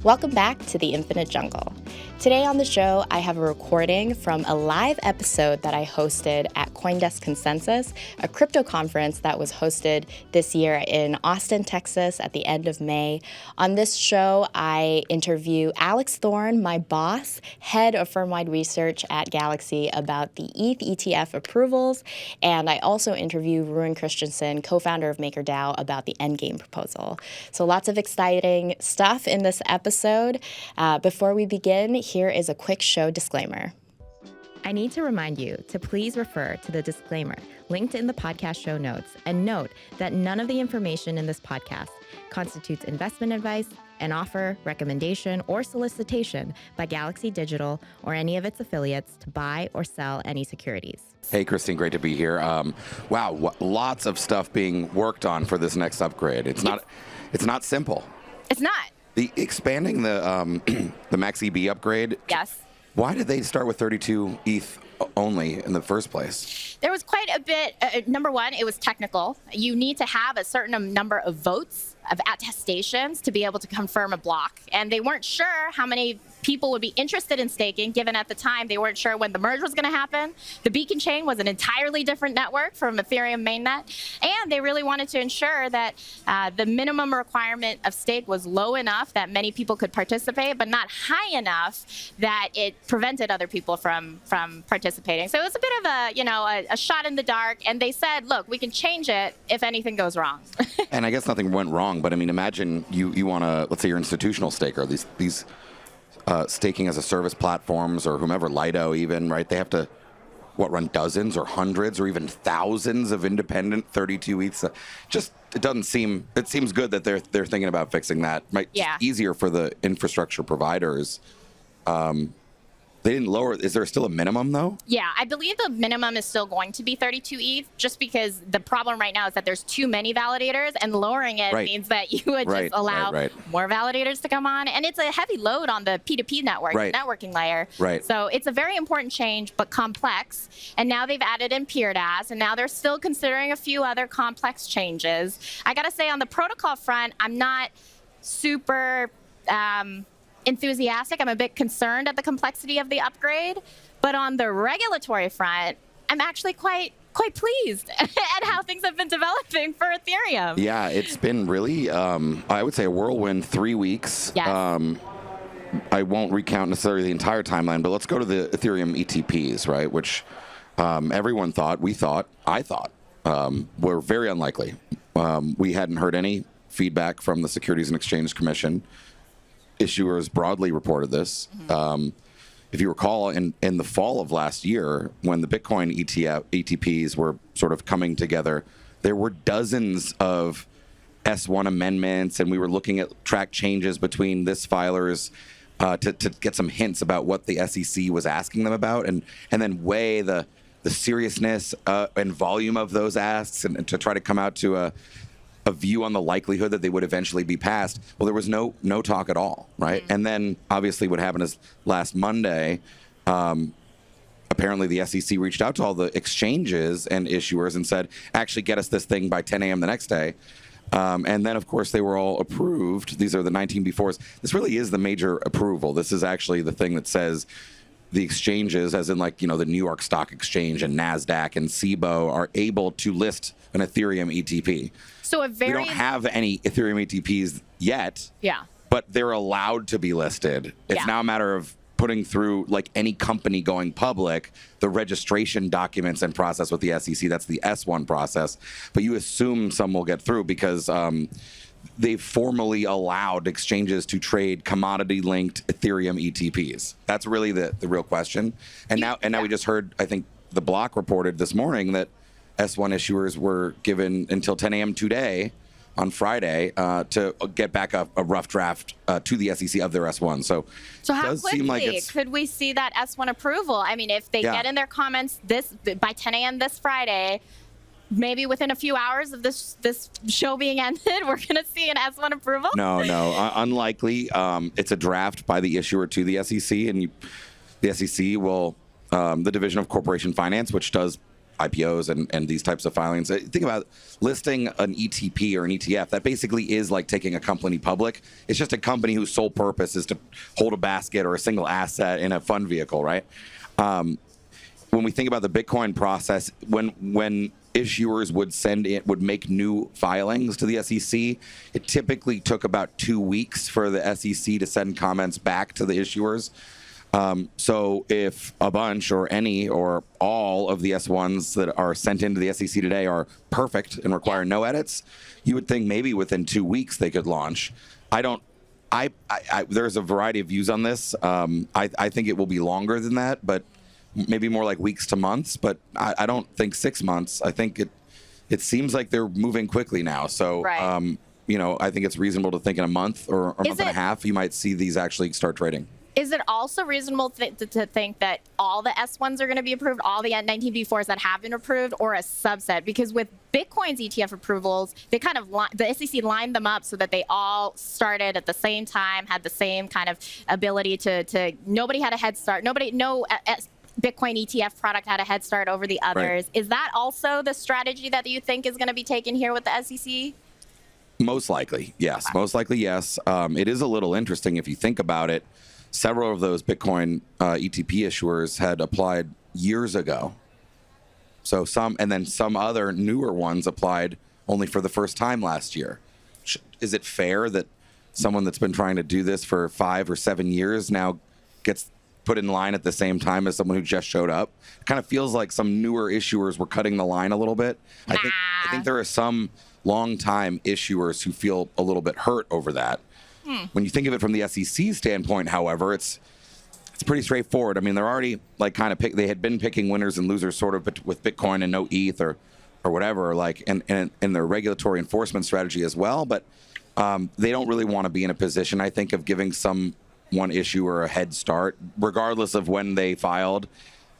Welcome back to the Infinite Jungle. Today on the show, I have a recording from a live episode that I hosted at CoinDesk Consensus, a crypto conference that was hosted this year in Austin, Texas at the end of May. On this show, I interview Alex Thorn, my boss, Head of Firmwide Research at Galaxy, about the ETH ETF approvals, and I also interview Rune Christensen, co-founder of MakerDAO, about the Endgame proposal. So lots of exciting stuff in this episode. Before we begin, here is a quick show disclaimer. I need to remind you to please refer to the disclaimer linked in the podcast show notes and note that none of the information in this podcast constitutes investment advice, an offer, recommendation, or solicitation by Galaxy Digital or any of its affiliates to buy or sell any securities. Hey, Christine, great to be here. Wow, lots of stuff being worked on for this next upgrade. It's not simple. It's not. The expanding the Max EB upgrade. Yes. Why did they start with 32 ETH only in the first place? There was quite a bit. Number one, it was technical. You need to have a certain number of votes, of attestations, to be able to confirm a block. And they weren't sure how many people would be interested in staking, given at the time they weren't sure when the merge was going to happen. The Beacon chain was an entirely different network from Ethereum mainnet. And they really wanted to ensure that the minimum requirement of stake was low enough that many people could participate, but not high enough that it prevented other people from participating. So it was a bit of a shot in the dark. And they said, look, we can change it if anything goes wrong. And I guess nothing went wrong, but I mean, imagine you want to, let's say you're an institutional staker, these staking as a service platforms or whomever, Lido even, right? They have to, run dozens or hundreds or even thousands of independent 32 ETHs. It seems good that they're thinking about fixing that. Just easier for the infrastructure providers. They didn't lower. Is there still a minimum, though? Yeah, I believe the minimum is still going to be 32 ETH, just because the problem right now is that there's too many validators, and lowering it means that you would just allow more validators to come on. And it's a heavy load on the P2P network, the networking layer. So it's a very important change, but complex. And now they've added in PeerDAS, and now they're still considering a few other complex changes. I got to say, on the protocol front, I'm not super enthusiastic. I'm a bit concerned at the complexity of the upgrade, but on the regulatory front, I'm actually quite pleased at how things have been developing for Ethereum. Yeah, it's been really, I would say, a whirlwind 3 weeks. Yes. I won't recount necessarily the entire timeline, but let's go to the Ethereum ETPs, right? Which everyone thought, I thought, were very unlikely. We hadn't heard any feedback from the Securities and Exchange Commission. Issuers broadly reported this. If you recall, in the fall of last year, when the Bitcoin ETPs were sort of coming together, there were dozens of S1 amendments, and we were looking at track changes between this filers to get some hints about what the SEC was asking them about, and then weigh the seriousness and volume of those asks, and to try to come out to a view on the likelihood that they would eventually be passed. Well, there was no talk at all, right? And then, obviously, what happened is last Monday, apparently the SEC reached out to all the exchanges and issuers and said, actually get us this thing by 10 a.m. the next day. And then, of course, they were all approved. These are the 19B4s. This really is the major approval. This is actually the thing that says the exchanges, as in the New York Stock Exchange and NASDAQ and CBOE, are able to list an Ethereum ETP. So we don't have any Ethereum ETPs yet, but they're allowed to be listed. It's now a matter of putting through, like any company going public, the registration documents and process with the SEC. That's the S1 process. But you assume some will get through because they've formally allowed exchanges to trade commodity-linked Ethereum ETPs. That's really the real question. And now we just heard, I think the Block reported this morning that S1 issuers were given until 10 a.m. today on Friday to get back a rough draft to the SEC of their S1. So how quickly could we see that S1 approval? I mean, if they get in their comments by 10 a.m. this Friday, maybe within a few hours of this show being ended, we're going to see an S1 approval? No, unlikely. It's a draft by the issuer to the SEC, and the SEC will, the Division of Corporation Finance, which does IPOs and these types of filings. Think about listing an ETP or an ETF. That basically is like taking a company public. It's just a company whose sole purpose is to hold a basket or a single asset in a fund vehicle, right? When we think about the Bitcoin process, when issuers would make new filings to the SEC, it typically took about 2 weeks for the SEC to send comments back to the issuers. So if a bunch or any or all of the S1s that are sent into the SEC today are perfect and require no edits, you would think maybe within 2 weeks they could launch. There's a variety of views on this. I think it will be longer than that, but maybe more like weeks to months. But I don't think 6 months. I think it seems like they're moving quickly now. So, right. I think it's reasonable to think in a month or a month and a half, you might see these actually start trading. Is it also reasonable to think that all the S1s are going to be approved, all the 19B4s that have been approved, or a subset? Because with Bitcoin's ETF approvals, they kind of the SEC lined them up so that they all started at the same time, had the same kind of ability to nobody had a head start. No Bitcoin ETF product had a head start over the others. Right. Is that also the strategy that you think is going to be taken here with the SEC? Most likely, yes. Most likely, yes. It is a little interesting if you think about it. Several of those Bitcoin ETP issuers had applied years ago. So some other newer ones applied only for the first time last year. Is it fair that someone that's been trying to do this for 5 or 7 years now gets put in line at the same time as someone who just showed up? It kind of feels like some newer issuers were cutting the line a little bit. I think there are some long-time issuers who feel a little bit hurt over that. When you think of it from the SEC standpoint, however, it's pretty straightforward. I mean, they're already like they had been picking winners and losers sort of with Bitcoin and no ETH or whatever, like and their regulatory enforcement strategy as well. But they don't really want to be in a position, I think, of giving one issuer a head start, regardless of when they filed.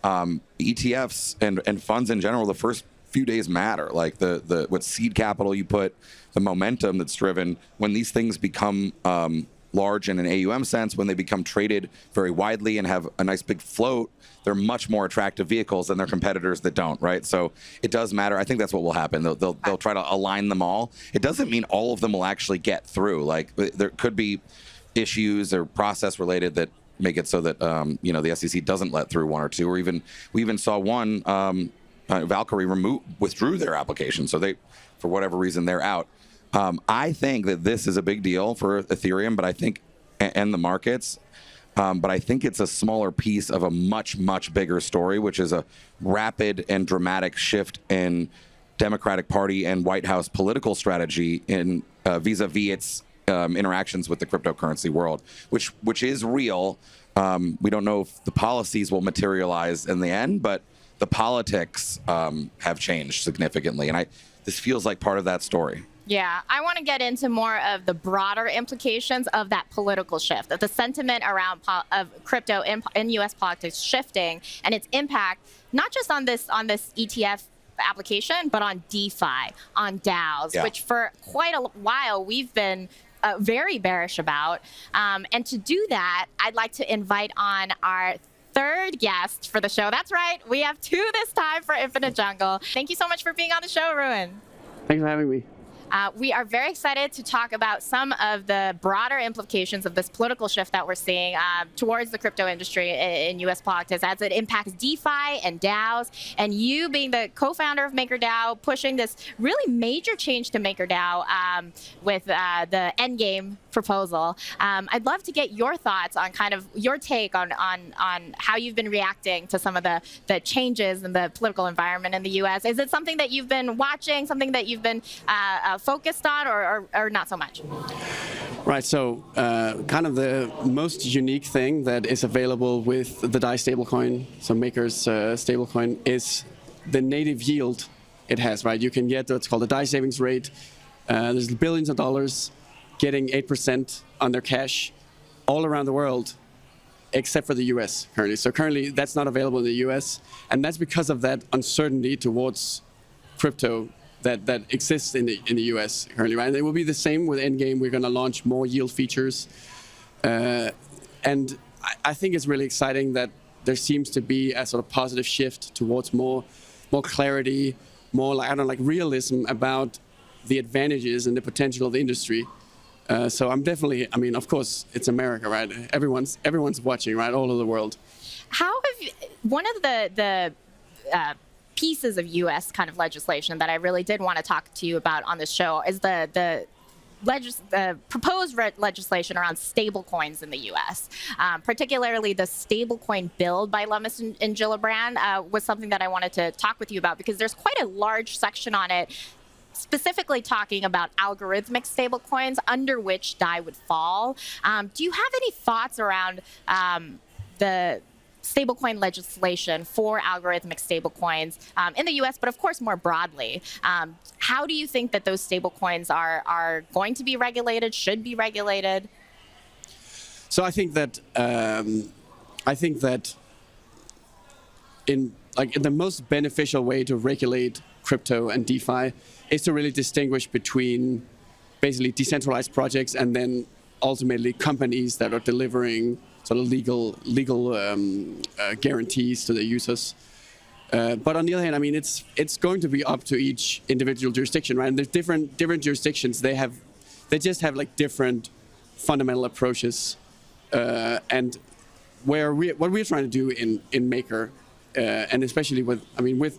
ETFs and funds in general, the first few days matter. Like what seed capital you put, the momentum that's driven when these things become large in an AUM sense, when they become traded very widely and have a nice big float, they're much more attractive vehicles than their competitors that don't, right? So it does matter. I think that's what will happen. They'll try to align them all. It doesn't mean all of them will actually get through. Like there could be issues or process related that make it so that the SEC doesn't let through one or two, or we even saw one. Valkyrie withdrew their application, so for whatever reason they're out. I think that this is a big deal for Ethereum, but I think and the markets. But I think it's a smaller piece of a much, much bigger story, which is a rapid and dramatic shift in Democratic Party and White House political strategy in vis-a-vis its interactions with the cryptocurrency world, which is real. We don't know if the policies will materialize in the end, but the politics have changed significantly, and this feels like part of that story. Yeah, I want to get into more of the broader implications of that political shift, of the sentiment around of crypto in U.S. politics shifting, and its impact not just on this ETF application, but on DeFi, on DAOs, which for quite a while we've been very bearish about. And to do that, I'd like to invite on our third guest for the show. That's right, we have two this time for Infinite Jungle. Thank you so much for being on the show, Rune. Thanks for having me. We are very excited to talk about some of the broader implications of this political shift that we're seeing towards the crypto industry in U.S. politics as it impacts DeFi and DAOs. And you being the co-founder of MakerDAO, pushing this really major change to MakerDAO with the Endgame proposal. I'd love to get your thoughts on kind of your take on how you've been reacting to some of the changes in the political environment in the U.S. Is it something that you've been watching, something that you've been focused on, or not so much? Right, so kind of the most unique thing that is available with the DAI stablecoin, so Maker's stablecoin, is the native yield it has, right? You can get what's called a DAI savings rate. There's billions of dollars getting 8% on their cash all around the world, except for the US currently. So currently that's not available in the US, and that's because of that uncertainty towards crypto that exists in the US currently, right? And it will be the same with Endgame. We're going to launch more yield features. And I think it's really exciting that there seems to be a sort of positive shift towards more more clarity, more like, I don't know, like realism about the advantages and the potential of the industry. So I'm definitely, I mean, of course, it's America, right? Everyone's watching, right? All over the world. How have you, one of the pieces of U.S. kind of legislation that I really did want to talk to you about on this show is the proposed legislation around stablecoins in the U.S., particularly the stablecoin bill by Lummis and Gillibrand was something that I wanted to talk with you about, because there's quite a large section on it specifically talking about algorithmic stablecoins under which DAI would fall. Do you have any thoughts around the stablecoin legislation for algorithmic stablecoins in the U.S., but of course more broadly? How do you think that those stablecoins are going to be regulated, should be regulated? So I think that in the most beneficial way to regulate crypto and DeFi is to really distinguish between basically decentralized projects and then ultimately companies that are delivering sort of legal guarantees to the users. But on the other hand, I mean, it's going to be up to each individual jurisdiction, right? And there's different jurisdictions. They just have like different fundamental approaches. And what we're trying to do in Maker, and especially with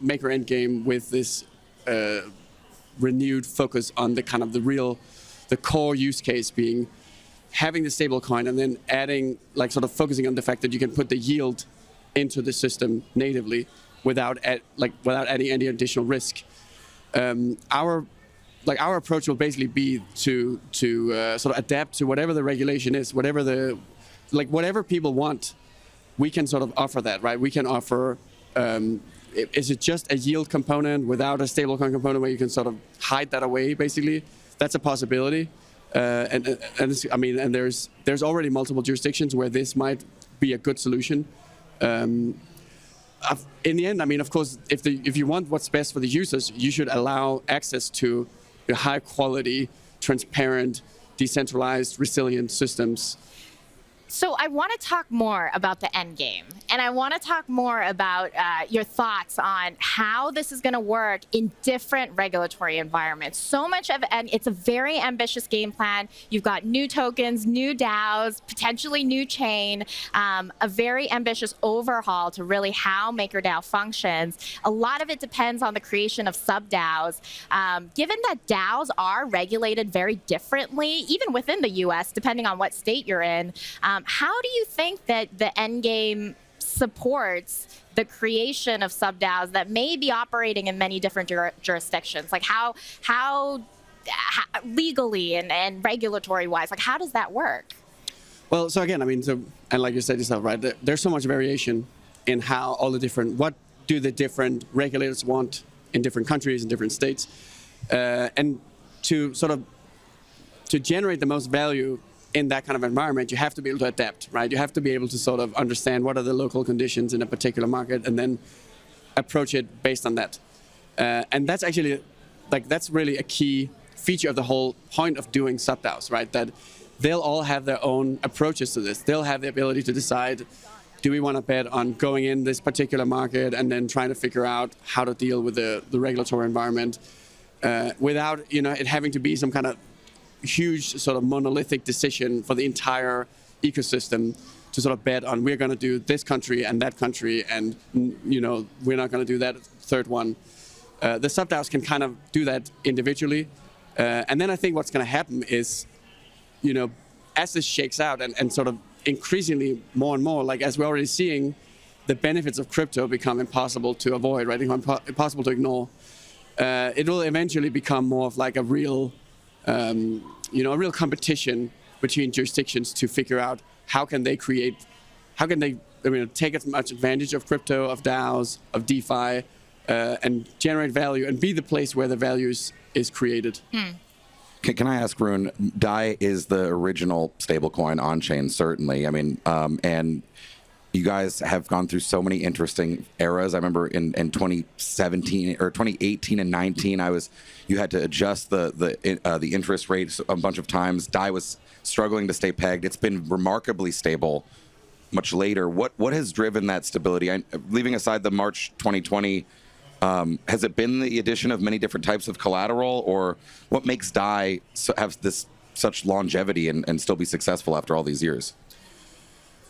Maker Endgame, with this renewed focus on the core use case being having the stable coin and then adding, like, sort of focusing on the fact that you can put the yield into the system natively without adding any additional risk. Our approach will basically be to sort of adapt to whatever the regulation is, whatever people want. We can sort of offer that, right? We can offer. Is it just a yield component without a stablecoin component where you can sort of hide that away? Basically, that's a possibility. And there's already multiple jurisdictions where this might be a good solution. In the end, I mean, of course, if you want what's best for the users, you should allow access to high quality, transparent, decentralized, resilient systems. So I want to talk more about the end game, and I want to talk more about your thoughts on how this is going to work in different regulatory environments. So much of, and it's a very ambitious game plan. You've got new tokens, new DAOs, potentially new chain, a very ambitious overhaul to really how MakerDAO functions. A lot of it depends on the creation of sub-DAOs. Given that DAOs are regulated very differently, even within the US, depending on what state you're in, how do you think that the endgame supports the creation of sub-DAOs that may be operating in many different jurisdictions? Like how legally and regulatory-wise, like how does that work? Well, so again, I mean, and like you said yourself, right? There's so much variation in how what do the different regulators want in different countries and different states, and to generate the most value in that kind of environment, you have to be able to adapt, right? You have to be able to sort of understand what are the local conditions in a particular market and then approach it based on that. And that's actually, that's really a key feature of the whole point of doing sub-DAOs, right? That they'll all have their own approaches to this. They'll have the ability to decide, do we want to bet on going in this particular market and then trying to figure out how to deal with the regulatory environment without it having to be some kind of huge sort of monolithic decision for the entire ecosystem to sort of bet on we're going to do this country and that country and we're not going to do that third one. The sub-DAOs can kind of do that individually, and then I think what's going to happen is as this shakes out and sort of increasingly more and more, like as we're already seeing, the benefits of crypto become impossible to avoid, right? Impossible to ignore. It will eventually become more of like a real competition between jurisdictions to figure out how can they take as much advantage of crypto, of DAOs, of DeFi, and generate value and be the place where the value is created. Can I ask, Rune, DAI is the original stablecoin on-chain, certainly. I mean, and you guys have gone through so many interesting eras. I remember in 2017 or 2018 and 19, you had to adjust the interest rates a bunch of times. DAI was struggling to stay pegged. It's been remarkably stable much later. What has driven that stability? Leaving aside the March 2020 Has it been the addition of many different types of collateral, or what makes DAI have this such longevity and still be successful after all these years?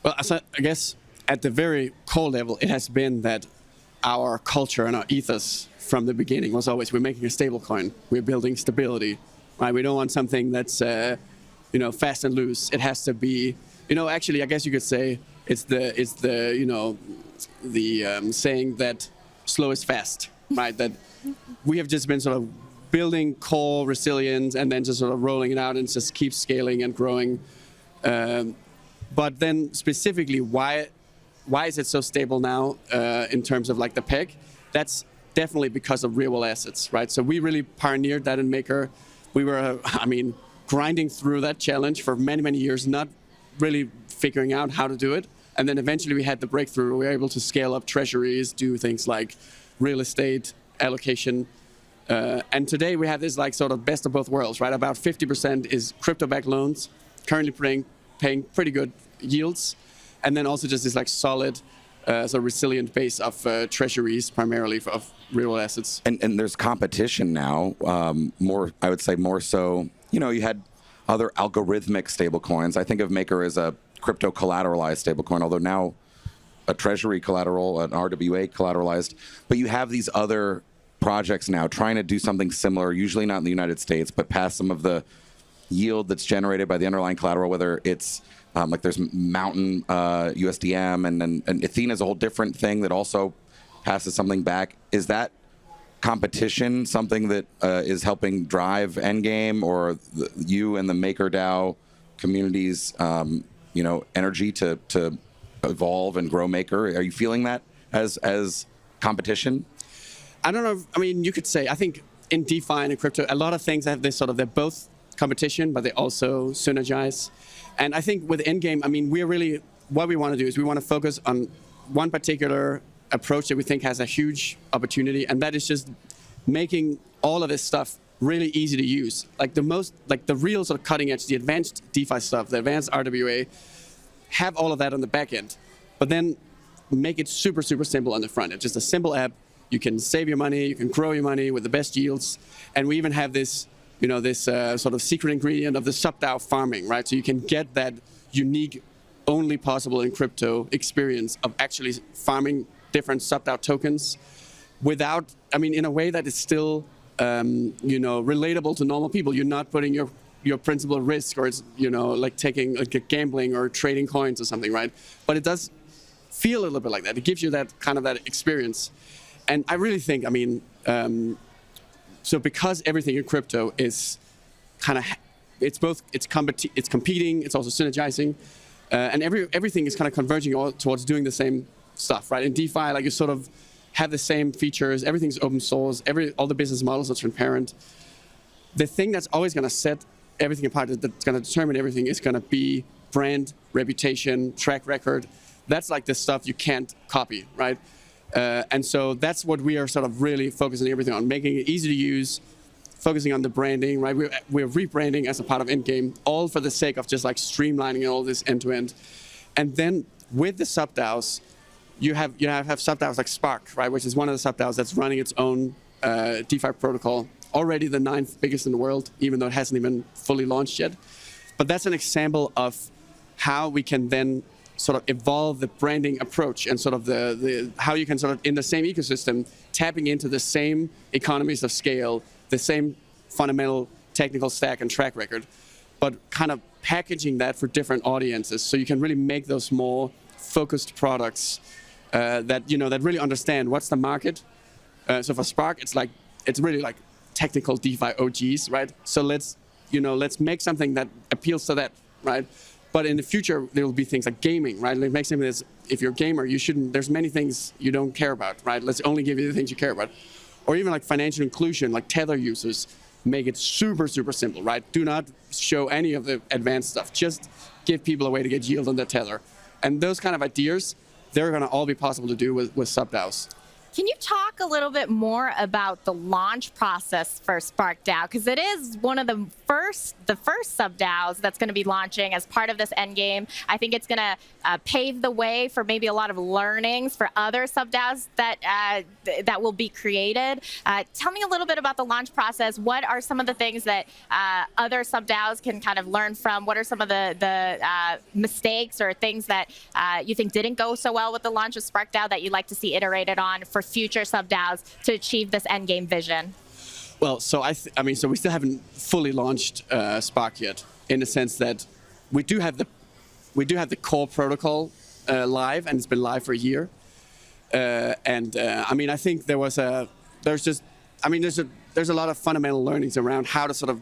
Well, so I guess at the very core level, it has been that our culture and our ethos from the beginning was always, we're making a stable coin, we're building stability, right? We don't want something that's fast and loose. It has to be, actually, I guess you could say it's the saying that slow is fast, right? That we have just been sort of building core resilience and then just sort of rolling it out and just keep scaling and growing. But then specifically, why is it so stable now in terms of like the peg? That's definitely because of real world assets, right? So we really pioneered that in Maker. We were, grinding through that challenge for many, many years, not really figuring out how to do it. And then eventually we had the breakthrough. We were able to scale up treasuries, do things like real estate allocation. And today we have this like sort of best of both worlds, right? About 50% is crypto-backed loans, currently paying pretty good yields. And then also just this like solid, sort of resilient base of treasuries, primarily of real assets. And there's competition now, I would say more so. You had other algorithmic stablecoins. I think of Maker as a crypto collateralized stablecoin, although now a treasury collateral, an RWA collateralized. But you have these other projects now trying to do something similar, usually not in the United States, but pass some of the yield that's generated by the underlying collateral, whether it's like there's Mountain USDM, and Athena is a whole different thing that also passes something back. Is that competition something that is helping drive Endgame, or you and the MakerDAO community's energy to evolve and grow Maker? Are you feeling that as competition? I don't know. You could say, I think in DeFi and in crypto, a lot of things have this they're both competition, but they also synergize. And I think with Endgame, we're really, what we want to do is we want to focus on one particular approach that we think has a huge opportunity, and that is just making all of this stuff really easy to use. Like the real sort of cutting edge, the advanced DeFi stuff, the advanced RWA, have all of that on the back end, but then make it super, super simple on the front end. Just a simple app. You can save your money, you can grow your money with the best yields. And we even have this, sort of secret ingredient of the sub-DAO farming, right? So you can get that unique, only possible in crypto experience of actually farming different sub-DAO tokens without, in a way that is still, relatable to normal people. You're not putting your principal at risk, or it's, like taking like a gambling or trading coins or something, right? But it does feel a little bit like that. It gives you that kind of that experience. And I really think, so because everything in crypto is kind of, it's competing, it's also synergizing, and everything is kind of converging all towards doing the same stuff, right? In DeFi, like you sort of have the same features, everything's open source, all the business models are transparent. The thing that's always going to set everything apart, that's going to determine everything, is going to be brand, reputation, track record. That's like the stuff you can't copy, right? And so that's what we are sort of really focusing everything on, making it easy to use, focusing on the branding, right? We're rebranding as a part of Endgame, all for the sake of just like streamlining all this end to end. And then with the sub-DAOs, you have sub-DAOs like Spark, right? Which is one of the sub-DAOs that's running its own DeFi protocol, already the 9th biggest in the world, even though it hasn't even fully launched yet. But that's an example of how we can then sort of evolve the branding approach and sort of the how you can sort of in the same ecosystem tapping into the same economies of scale, the same fundamental technical stack and track record, but kind of packaging that for different audiences, so you can really make those more focused products that really understand what's the market. So for Spark, it's really like technical DeFi OGs, right? So let's make something that appeals to that, right? But in the future, there will be things like gaming, right? Like make something that's, if you're a gamer, there's many things you don't care about, right? Let's only give you the things you care about. Or even like financial inclusion, like Tether users, make it super, super simple, right? Do not show any of the advanced stuff. Just give people a way to get yield on their Tether. And those kind of ideas, they're going to all be possible to do with sub-DAOs. Can you talk a little bit more about the launch process for SparkDAO? Because it is one of the first sub-DAOs that's going to be launching as part of this endgame. I think it's going to pave the way for maybe a lot of learnings for other sub-DAOs that will be created. Tell me a little bit about the launch process. What are some of the things that other sub-DAOs can kind of learn from? What are some of the mistakes or things that you think didn't go so well with the launch of SparkDAO that you'd like to see iterated on for future sub-DAOs to achieve this endgame vision? Well, so so we still haven't fully launched Spark yet, in the sense that we do have the core protocol live, and it's been live for a year. I think there's a lot of fundamental learnings around how to sort of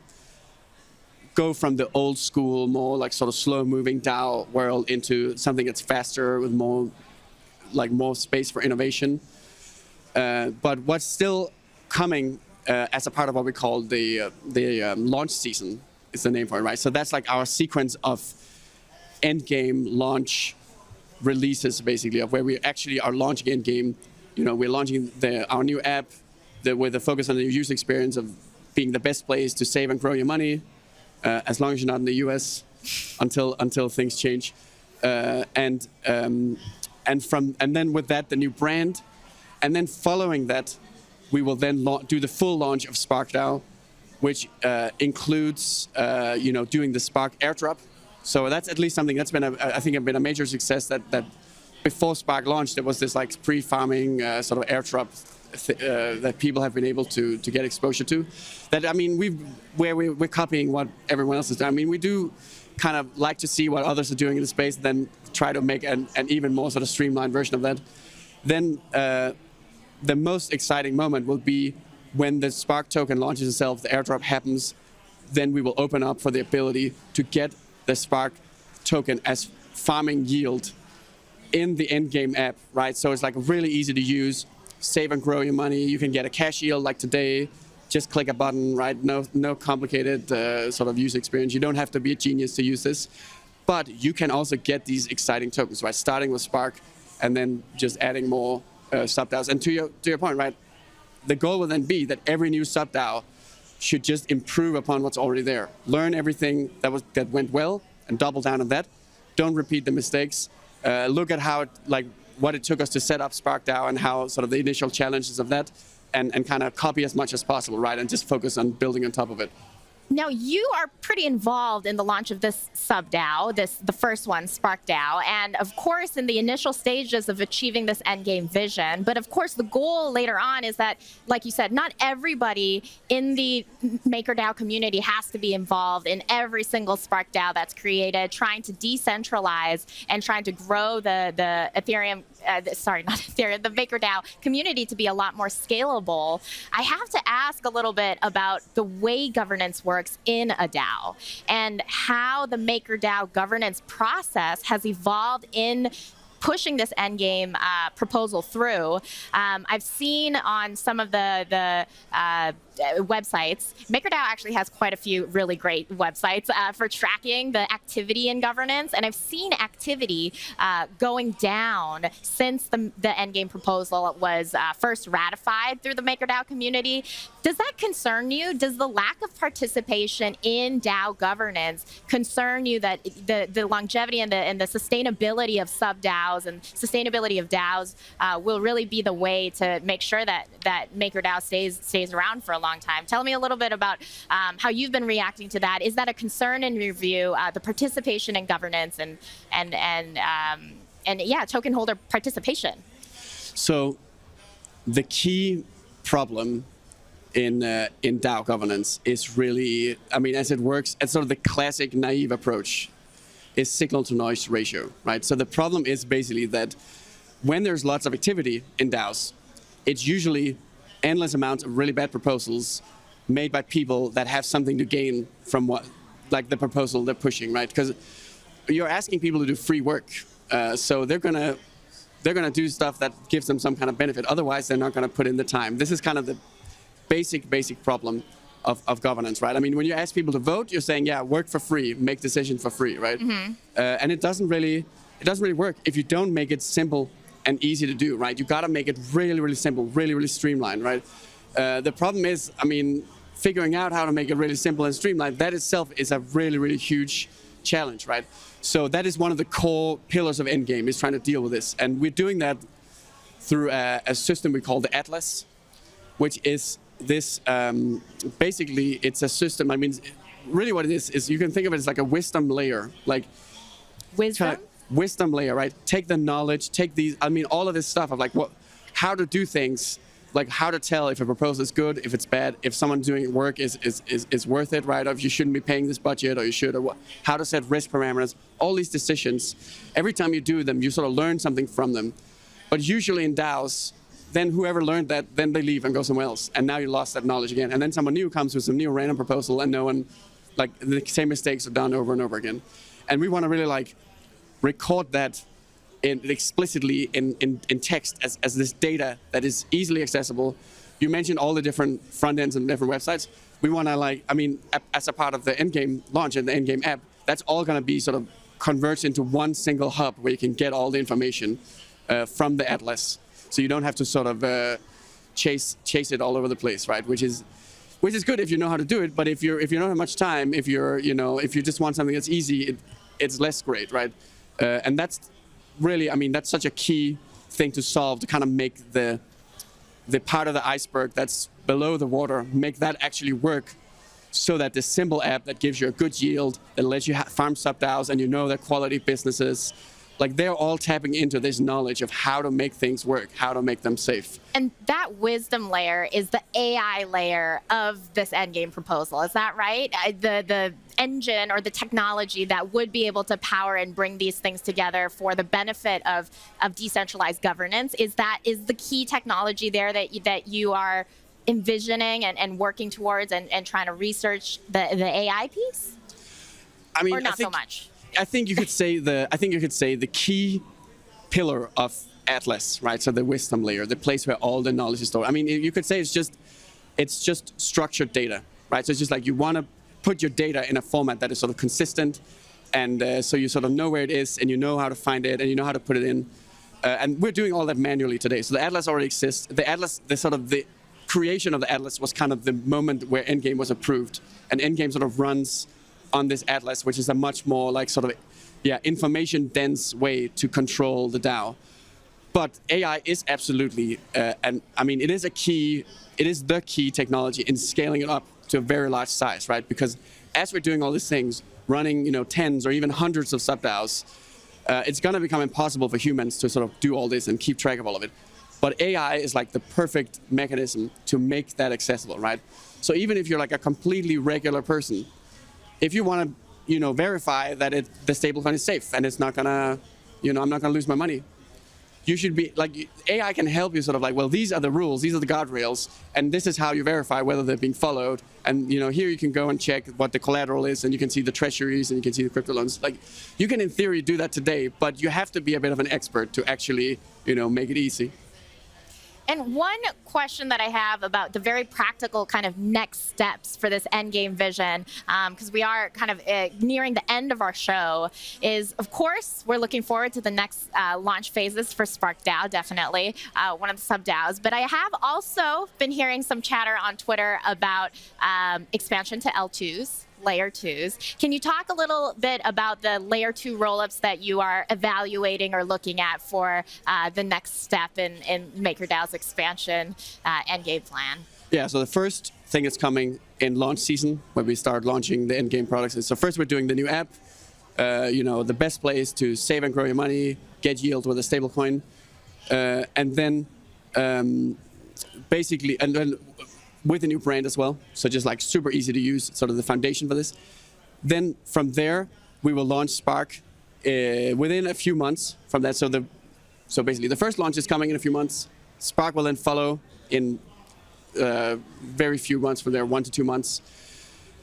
go from the old school, more like sort of slow-moving DAO world into something that's faster with more space for innovation. But what's still coming as a part of what we call the launch season is the name for it, right? So that's like our sequence of endgame launch releases, basically, of where we actually are launching endgame. We're launching our new app with a focus on the user experience of being the best place to save and grow your money, as long as you're not in the US, until things change. And then with that, the new brand. And then following that, we will then do the full launch of SparkDAO, which includes doing the Spark airdrop. So that's at least something that's been I think a major success. That before Spark launched, there was this like pre-farming sort of airdrop that people have been able to get exposure to. That we're copying what everyone else has done. I mean, we do kind of like to see what others are doing in the space, then try to make an even more sort of streamlined version of that. Then the most exciting moment will be when the Spark token launches itself, the airdrop happens, then we will open up for the ability to get the Spark token as farming yield in the endgame app, right? So it's like really easy to use, save and grow your money. You can get a cash yield like today, just click a button, right? No complicated sort of user experience. You don't have to be a genius to use this, but you can also get these exciting tokens, right? Starting with Spark and then just adding more sub-DAOs. And to your point, right? The goal will then be that every new sub-DAO should just improve upon what's already there. Learn everything that went well and double down on that. Don't repeat the mistakes. Look at how what it took us to set up SparkDAO and how sort of the initial challenges of that, and kind of copy as much as possible, right? And just focus on building on top of it. Now, you are pretty involved in the launch of this sub-DAO, the first one, SparkDAO, and of course in the initial stages of achieving this endgame vision. But of course, the goal later on is that, like you said, not everybody in the MakerDAO community has to be involved in every single SparkDAO that's created, trying to decentralize and trying to grow the Ethereum, the MakerDAO community to be a lot more scalable. I have to ask a little bit about the way governance works in a DAO and how the MakerDAO governance process has evolved in pushing this endgame proposal through. I've seen on some of the websites, MakerDAO actually has quite a few really great websites for tracking the activity in governance, and I've seen activity going down since the endgame proposal was first ratified through the MakerDAO community. Does that concern you? Does the lack of participation in DAO governance concern you, that the longevity and the sustainability of sub-DAOs and sustainability of DAOs will really be the way to make sure that MakerDAO stays around for a long time? Tell me a little bit about how you've been reacting to that. Is that a concern in your view, the participation in governance and token holder participation? So the key problem in DAO governance is really, as it works, it's sort of the classic naive approach is signal to noise ratio, right? So the problem is basically that when there's lots of activity in DAOs, it's usually endless amounts of really bad proposals made by people that have something to gain from the proposal they're pushing, right? Because you're asking people to do free work, so they're gonna do stuff that gives them some kind of benefit. Otherwise, they're not gonna put in the time. This is kind of the basic problem of governance, right? I mean, when you ask people to vote, you're saying, yeah, work for free, make decisions for free, right? Mm-hmm. And it doesn't really work if you don't make it simple and easy to do, right? You got to make it really, really simple, really, really streamlined, right? The problem is, I mean, figuring out how to make it really simple and streamlined, that itself is a really, really huge challenge, right? So that is one of the core pillars of Endgame, is trying to deal with this. And we're doing that through a system we call the Atlas, which is this, basically, it's a system, I mean, really what it is you can think of it as like a wisdom layer. Like Wisdom? Wisdom layer, right? Take the knowledge, take these, I mean, all of this stuff of like how to do things, like how to tell if a proposal is good, if it's bad, if someone doing work is worth it, right? Or if you shouldn't be paying this budget, or you should, or what, how to set risk parameters, all these decisions. Every time you do them, you sort of learn something from them. But usually in DAOs, then whoever learned that, then they leave and go somewhere else. And now you lost that knowledge again. And then someone new comes with some new random proposal, and no one, like the same mistakes are done over and over again. And we want to really like record that explicitly in text as this data that is easily accessible. You mentioned all the different front ends and different websites. We want to like, I mean, as a part of the Endgame launch and the Endgame app, that's all going to be sort of converged into one single hub where you can get all the information from the Atlas. So you don't have to sort of chase it all over the place, right? Which is good if you know how to do it. But if you don't have much time, if you just want something that's easy, it's less great, right? And that's really, I mean, that's such a key thing to solve, to kind of make the part of the iceberg that's below the water, make that actually work, so that the simple app that gives you a good yield, that lets you farm sub-DAOs, and you know they're quality businesses, like they're all tapping into this knowledge of how to make things work, how to make them safe. And that wisdom layer is the AI layer of this Endgame proposal. Is that right? The engine or the technology that would be able to power and bring these things together for the benefit of decentralized governance, is the key technology there that you are envisioning and working towards and trying to research the AI piece? I mean, or not so much? I think you could say the key pillar of Atlas, right? So the wisdom layer, the place where all the knowledge is stored. I mean, you could say it's just structured data, right? So it's just like you want to put your data in a format that is sort of consistent, and so you sort of know where it is, and you know how to find it, and you know how to put it in. And we're doing all that manually today. So the Atlas already exists. The Atlas, the creation of the Atlas was kind of the moment where Endgame was approved, and Endgame sort of runs on this Atlas, which is a much more like sort of, information dense way to control the DAO. But AI is absolutely, and I mean, it is the key technology in scaling it up to a very large size, right? Because as we're doing all these things, running, tens or even hundreds of sub-DAOs, it's going to become impossible for humans to sort of do all this and keep track of all of it. But AI is like the perfect mechanism to make that accessible, right? So even if you're like a completely regular person, if you want to, verify that the stablecoin is safe and it's not gonna, I'm not gonna lose my money, you should be like, AI can help you sort of like, well, these are the rules, these are the guardrails, and this is how you verify whether they're being followed. And here you can go and check what the collateral is, and you can see the treasuries, and you can see the crypto loans. Like, you can in theory do that today, but you have to be a bit of an expert to actually, make it easy. And one question that I have about the very practical kind of next steps for this Endgame vision, because we are kind of nearing the end of our show, is, of course, we're looking forward to the next launch phases for SparkDAO, definitely, one of the sub-DAOs. But I have also been hearing some chatter on Twitter about expansion to L2s. Layer 2s. Can you talk a little bit about the layer 2 rollups that you are evaluating or looking at for the next step in MakerDAO's expansion Endgame plan? Yeah, so the first thing is coming in launch season, when we start launching the Endgame products. So first we're doing the new app, the best place to save and grow your money, get yield with a stablecoin, and then basically, and then with a new brand as well, so just like super easy to use, sort of the foundation for this. Then from there, we will launch Spark within a few months from that. So basically, the first launch is coming in a few months. Spark will then follow in very few months from there, 1 to 2 months.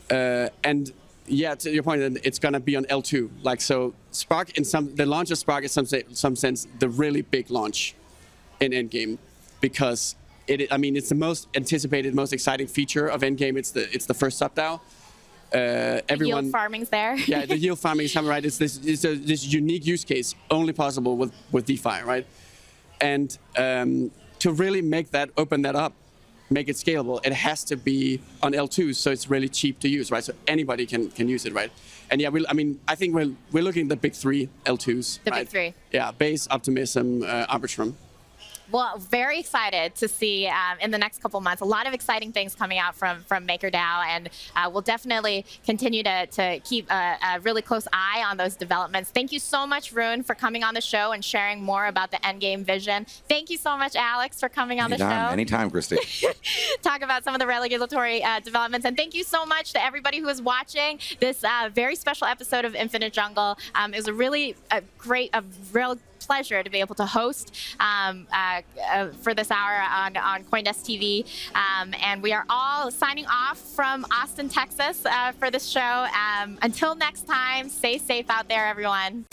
And yeah, to your point, it's gonna be on L2. Like, so Spark, the launch of Spark is some sense the really big launch in Endgame, because it's the most anticipated, most exciting feature of Endgame. It's the first sub-DAO. Yield farming's there. Yeah, the yield farming is coming, right? It's this unique use case, only possible with DeFi, right? And to really open that up, make it scalable, it has to be on L2s, so it's really cheap to use, right? So anybody can use it, right? And yeah, I think we're looking at the big three L2s. The right? big three. Yeah, Base, Optimism, Arbitrum. Well, very excited to see in the next couple months a lot of exciting things coming out from MakerDAO, and we'll definitely continue to keep a really close eye on those developments. Thank you so much, Rune, for coming on the show and sharing more about the Endgame vision. Thank you so much, Alex, for coming on the show. Anytime, Christy. Talk about some of the regulatory developments. And thank you so much to everybody who is watching this very special episode of Infinite Jungle. It was a real pleasure to be able to host for this hour on CoinDesk TV. And we are all signing off from Austin, Texas for this show. Until next time, stay safe out there, everyone.